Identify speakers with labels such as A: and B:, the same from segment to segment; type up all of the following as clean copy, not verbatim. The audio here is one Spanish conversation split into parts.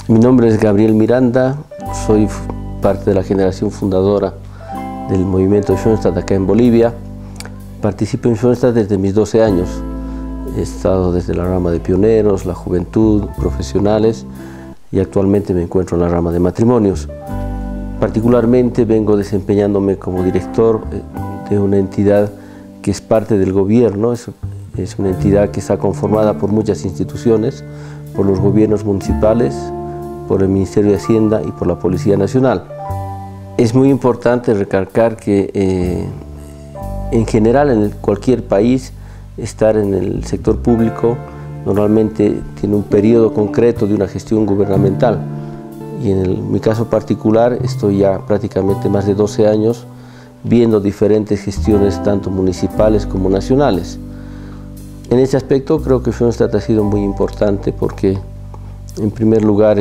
A: Mi nombre es Gabriel Miranda, soy parte de la generación fundadora del movimiento Schoenstatt acá en Bolivia. Participo en Schoenstatt desde mis 12 años. He estado desde la rama de pioneros, la juventud, profesionales y actualmente me encuentro en la rama de matrimonios. Particularmente vengo desempeñándome como director de una entidad que es parte del gobierno. Es una entidad que está conformada por muchas instituciones, por los gobiernos municipales, por el Ministerio de Hacienda y por la Policía Nacional. Es muy importante recalcar que en general en cualquier país estar en el sector público normalmente tiene un periodo concreto de una gestión gubernamental y en mi caso particular estoy ya prácticamente más de 12 años viendo diferentes gestiones tanto municipales como nacionales. En ese aspecto creo que Schoenstatt ha sido muy importante porque en primer lugar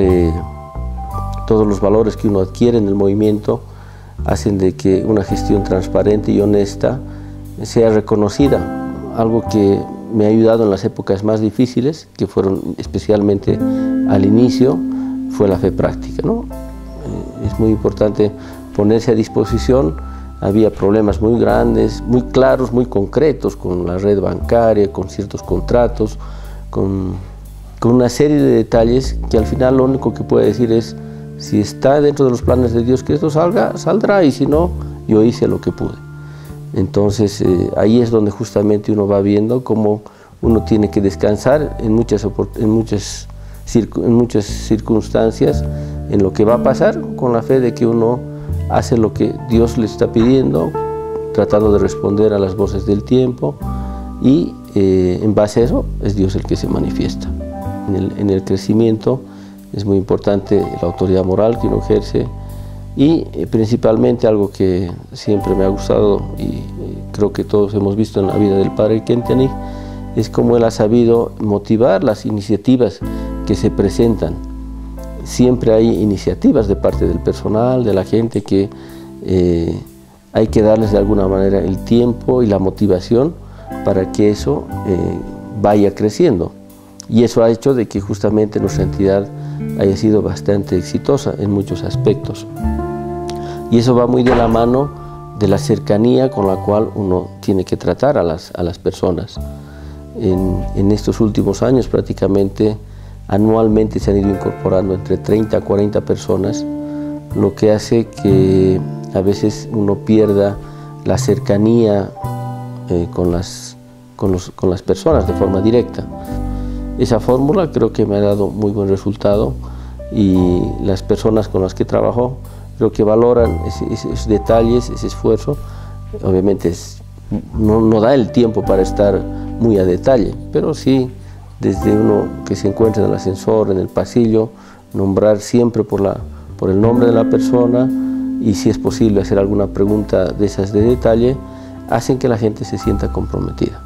A: todos los valores que uno adquiere en el movimiento hacen de que una gestión transparente y honesta sea reconocida, algo que me ha ayudado en las épocas más difíciles, que fueron especialmente al inicio, fue la fe práctica, ¿no? Es muy importante ponerse a disposición. Había problemas muy grandes, muy claros, muy concretos con la red bancaria, con ciertos contratos, con una serie de detalles que al final lo único que puede decir es si está dentro de los planes de Dios que esto salga, saldrá, y si no, yo hice lo que pude. Entonces ahí es donde justamente uno va viendo cómo uno tiene que descansar en muchas circunstancias en lo que va a pasar, con la fe de que uno hace lo que Dios le está pidiendo, tratando de responder a las voces del tiempo, y en base a eso es Dios el que se manifiesta. En el crecimiento es muy importante la autoridad moral que uno ejerce y principalmente algo que siempre me ha gustado y creo que todos hemos visto en la vida del padre Kentenich, es cómo él ha sabido motivar las iniciativas que se presentan. Siempre hay iniciativas de parte del personal, de la gente, que hay que darles de alguna manera el tiempo y la motivación para que eso vaya creciendo. Y eso ha hecho de que justamente nuestra entidad haya sido bastante exitosa en muchos aspectos. Y eso va muy de la mano de la cercanía con la cual uno tiene que tratar a las personas. En estos últimos años prácticamente anualmente se han ido incorporando entre 30 a 40 personas, lo que hace que a veces uno pierda la cercanía con las personas de forma directa. Esa fórmula creo que me ha dado muy buen resultado y las personas con las que trabajo creo que valoran esos detalles, ese esfuerzo. Obviamente no da el tiempo para estar muy a detalle, pero sí desde uno que se encuentra en el ascensor, en el pasillo, nombrar siempre por el nombre de la persona y si es posible hacer alguna pregunta de esas de detalle, hacen que la gente se sienta comprometida.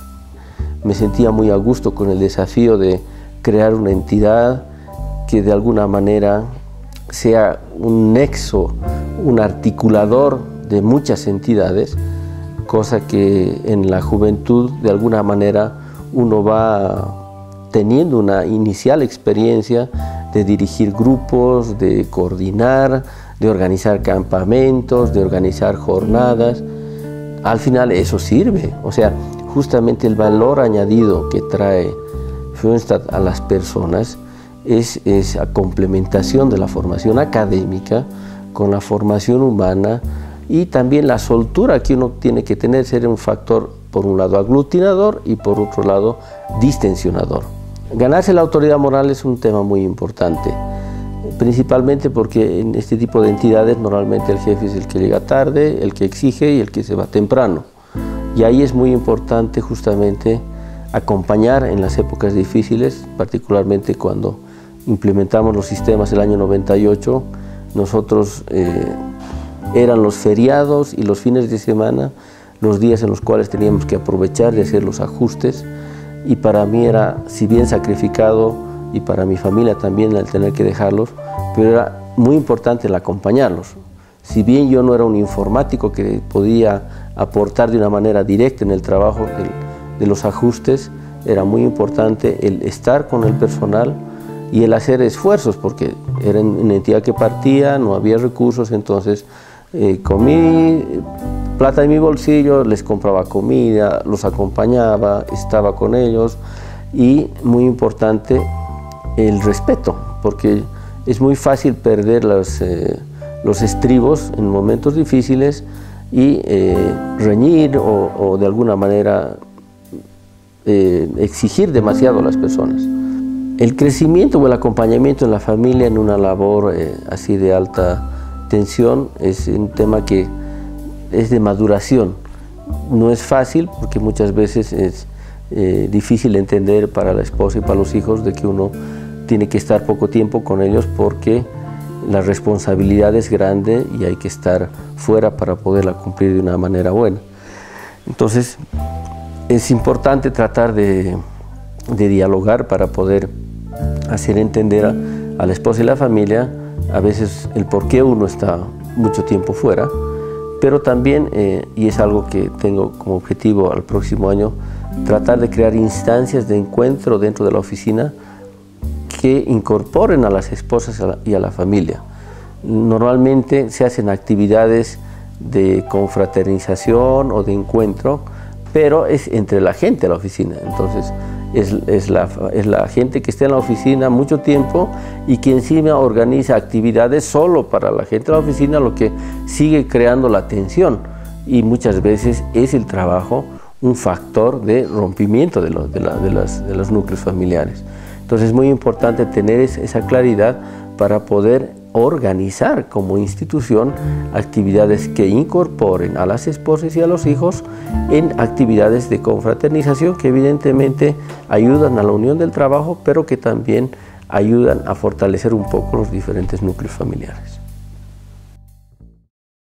A: Me sentía muy a gusto con el desafío de crear una entidad que de alguna manera sea un nexo, un articulador de muchas entidades, cosa que en la juventud de alguna manera uno va teniendo una inicial experiencia de dirigir grupos, de coordinar, de organizar campamentos, de organizar jornadas. Al final eso sirve, o sea, justamente el valor añadido que trae Schoenstatt a las personas es la complementación de la formación académica con la formación humana y también la soltura que uno tiene que tener, ser un factor por un lado aglutinador y por otro lado distensionador. Ganarse la autoridad moral es un tema muy importante, principalmente porque en este tipo de entidades normalmente el jefe es el que llega tarde, el que exige y el que se va temprano. Y ahí es muy importante justamente acompañar en las épocas difíciles, particularmente cuando implementamos los sistemas el año 98, nosotros eran los feriados y los fines de semana los días en los cuales teníamos que aprovechar de hacer los ajustes, y para mí era, si bien sacrificado, y para mi familia también el tener que dejarlos, pero era muy importante el acompañarlos. Si bien yo no era un informático que podía aportar de una manera directa en el trabajo de los ajustes, era muy importante el estar con el personal y el hacer esfuerzos, porque era una entidad que partía, no había recursos, entonces con mi plata en mi bolsillo les compraba comida, los acompañaba, estaba con ellos, y muy importante el respeto, porque es muy fácil perder los estribos en momentos difíciles y reñir o de alguna manera exigir demasiado a las personas. El crecimiento o el acompañamiento en la familia en una labor así de alta tensión es un tema que es de maduración. No es fácil porque muchas veces es difícil entender para la esposa y para los hijos de que uno tiene que estar poco tiempo con ellos porque la responsabilidad es grande y hay que estar fuera para poderla cumplir de una manera buena. Entonces es importante tratar de dialogar para poder hacer entender a la esposa y la familia a veces el por qué uno está mucho tiempo fuera, pero también, y es algo que tengo como objetivo al próximo año, tratar de crear instancias de encuentro dentro de la oficina que incorporen a las esposas y a la familia. Normalmente se hacen actividades de confraternización o de encuentro, pero es entre la gente de la oficina. Entonces es la gente que está en la oficina mucho tiempo y que encima organiza actividades solo para la gente de la oficina, lo que sigue creando la tensión, y muchas veces es el trabajo un factor de rompimiento de los núcleos familiares. Entonces es muy importante tener esa claridad para poder organizar como institución actividades que incorporen a las esposas y a los hijos en actividades de confraternización que evidentemente ayudan a la unión del trabajo, pero que también ayudan a fortalecer un poco los diferentes núcleos familiares.